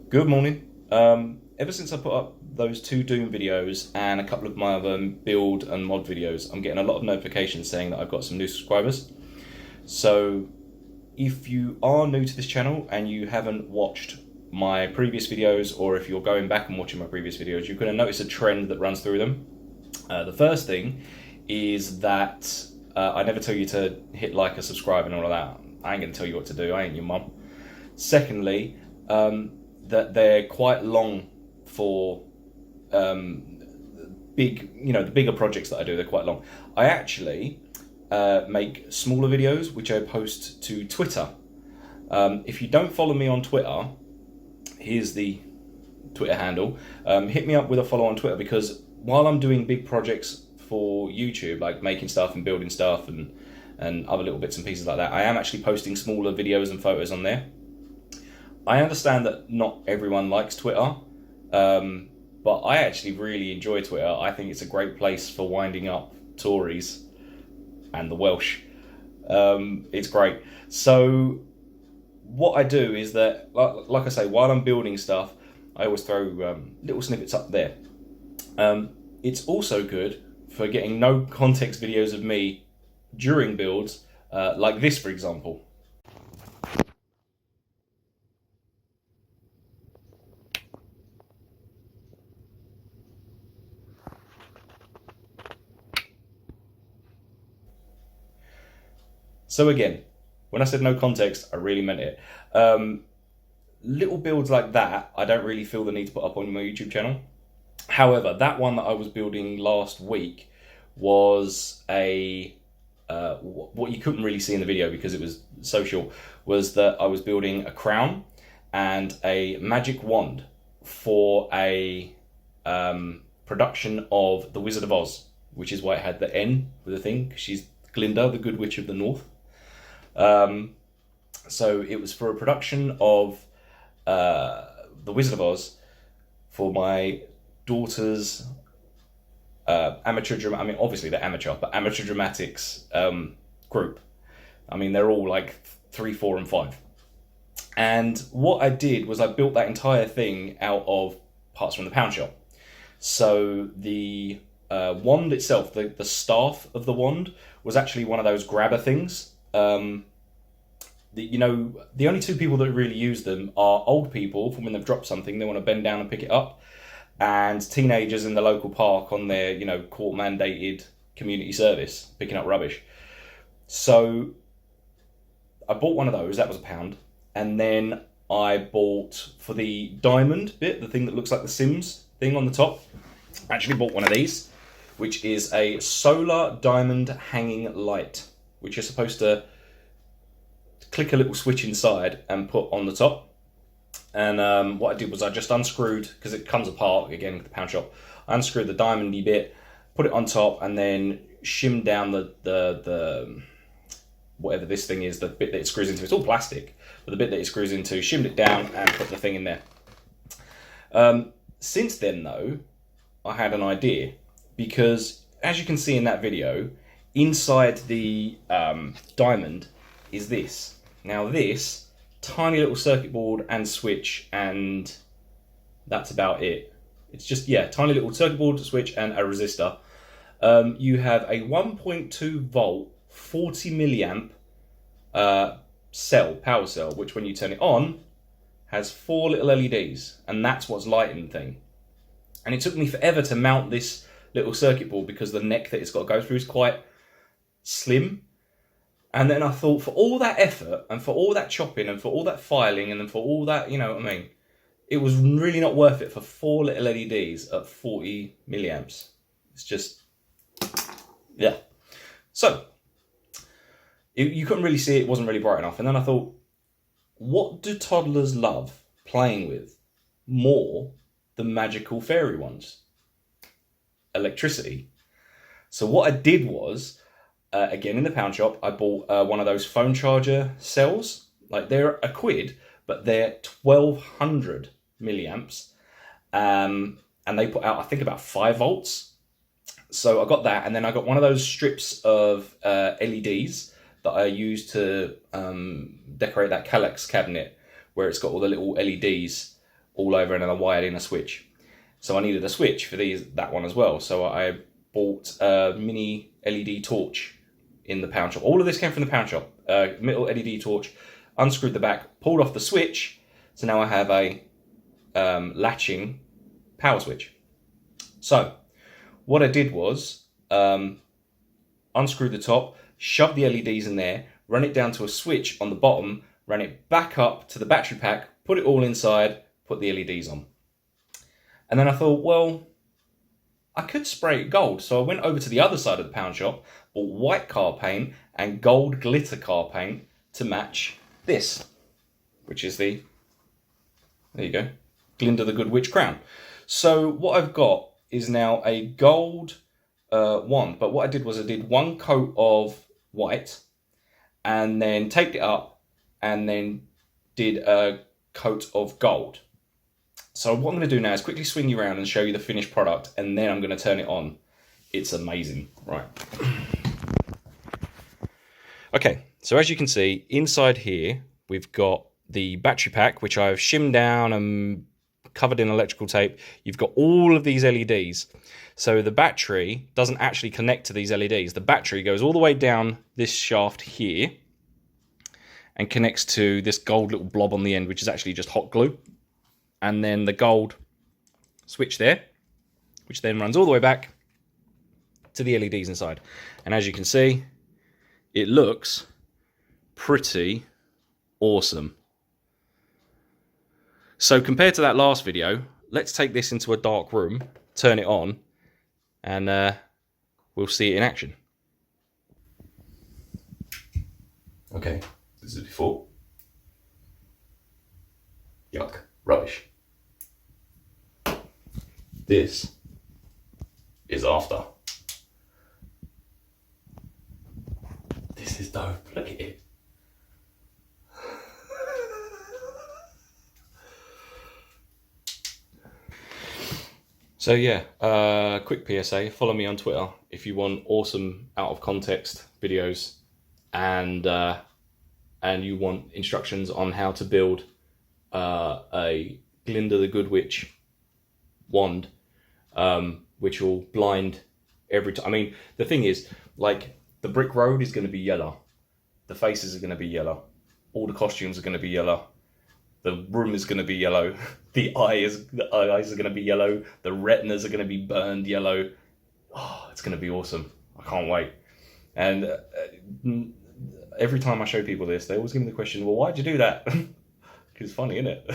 Good morning. Ever since I put up those two Doom videos and a couple of my other build and mod videos, I'm getting a lot of notifications saying that I've got some new subscribers. So if you are new to this channel and you haven't watched my previous videos, or if you're going back and watching my previous videos, you're going to notice a trend that runs through them. The first thing is that I never tell you to hit like or subscribe and all of that. I ain't going to tell you what to do. I ain't your mum. Secondly, that they're quite long for the bigger projects that I do. They're quite long. I actually make smaller videos which I post to Twitter. If you don't follow me on Twitter, here's the Twitter handle. Hit me up with a follow on Twitter, because while I'm doing big projects for YouTube, like making stuff and building stuff and other little bits and pieces like that, I am actually posting smaller videos and photos on there. I understand that not everyone likes Twitter, but I actually really enjoy Twitter. I think it's a great place for winding up Tories and the Welsh. It's great. So what I do is that, like I say, while I'm building stuff, I always throw little snippets up there. It's also good for getting no context videos of me during builds, like this, for example. So again, when I said no context, I really meant it. Little builds like that, I don't really feel the need to put up on my YouTube channel. However, that one that I was building last week was what you couldn't really see in the video because it was so short, was that I was building a crown and a magic wand for a production of The Wizard of Oz, which is why it had the N with the thing, because she's Glinda, the Good Witch of the North. So it was for a production of The Wizard of Oz for my daughter's amateur drama. I mean, obviously they're amateur, but amateur dramatics group. I mean, they're all like 3, 4, and 5. And what I did was I built that entire thing out of parts from the pound shop. So the wand itself, the staff of the wand, was actually one of those grabber things. The only two people that really use them are old people from when they've dropped something, they want to bend down and pick it up, and teenagers in the local park on their, court-mandated community service, picking up rubbish. So I bought one of those, that was £1. And then I bought, for the diamond bit, the thing that looks like the Sims thing on the top, I actually bought one of these, which is a solar diamond hanging light, which you're supposed to click a little switch inside and put on the top. And what I did was I just unscrewed, because it comes apart, again, the pound shop, I unscrewed the diamondy bit, put it on top, and then shimmed down the whatever this thing is, the bit that it screws into. It's all plastic, but the bit that it screws into, shimmed it down and put the thing in there. Since then, though, I had an idea, because as you can see in that video, inside the diamond is this. Now this tiny little circuit board and switch, and that's about it. It's just, tiny little circuit board, switch, and a resistor. You have a 1.2 volt, 40 milliamp power cell, which when you turn it on, has 4 little LEDs, and that's what's lighting the thing. And it took me forever to mount this little circuit board because the neck that it's got to go through is quite slim. And then I thought, for all that effort and for all that chopping and for all that filing and then for all that, it was really not worth it for 4 little LEDs at 40 milliamps. It's just, yeah. So, you couldn't really see it, it wasn't really bright enough. And then I thought, what do toddlers love playing with more than magical fairy ones? Electricity. So what I did was, again in the pound shop, I bought one of those phone charger cells. Like, they're £1, but they're 1200 milliamps, and they put out, I think, about 5 volts. So I got that, and then I got one of those strips of LEDs that I use to decorate that Kallax cabinet, where it's got all the little LEDs all over, and then I wired in a switch. So I needed a switch for that one as well. So I bought a mini LED torch in the pound shop. All of this came from the pound shop. Little LED torch, unscrewed the back, pulled off the switch. So now I have a latching power switch. So what I did was unscrew the top, shove the LEDs in there, run it down to a switch on the bottom, ran it back up to the battery pack, put it all inside, put the LEDs on. And then I thought, well, I could spray it gold. So I went over to the other side of the pound shop, bought white car paint and gold glitter car paint to match this, which is there you go, Glinda the Good Witch crown. So what I've got is now a gold wand, but what I did was I did one coat of white and then taped it up and then did a coat of gold. So what I'm going to do now is quickly swing you around and show you the finished product, and then I'm going to turn it on. It's amazing. Right. Okay, so as you can see, inside here, we've got the battery pack, which I've shimmed down and covered in electrical tape. You've got all of these LEDs. So the battery doesn't actually connect to these LEDs. The battery goes all the way down this shaft here and connects to this gold little blob on the end, which is actually just hot glue. And then the gold switch there, which then runs all the way back to the LEDs inside. And as you can see, it looks pretty awesome. So compared to that last video, let's take this into a dark room, turn it on, and we'll see it in action. Okay, this is before. Yuck, rubbish. This is after. This is dope, look at it. So yeah, quick PSA, follow me on Twitter if you want awesome out of context videos and you want instructions on how to build a Glinda the Good Witch wand, which will blind every time. I mean, the thing is, like, the brick road is going to be yellow, the faces are going to be yellow, all the costumes are going to be yellow, the room is going to be yellow, the eyes are going to be yellow, the retinas are going to be burned yellow. Oh, it's going to be awesome. I can't wait. And every time I show people this, they always give me the question, well, why'd you do that? Because it's funny, isn't it?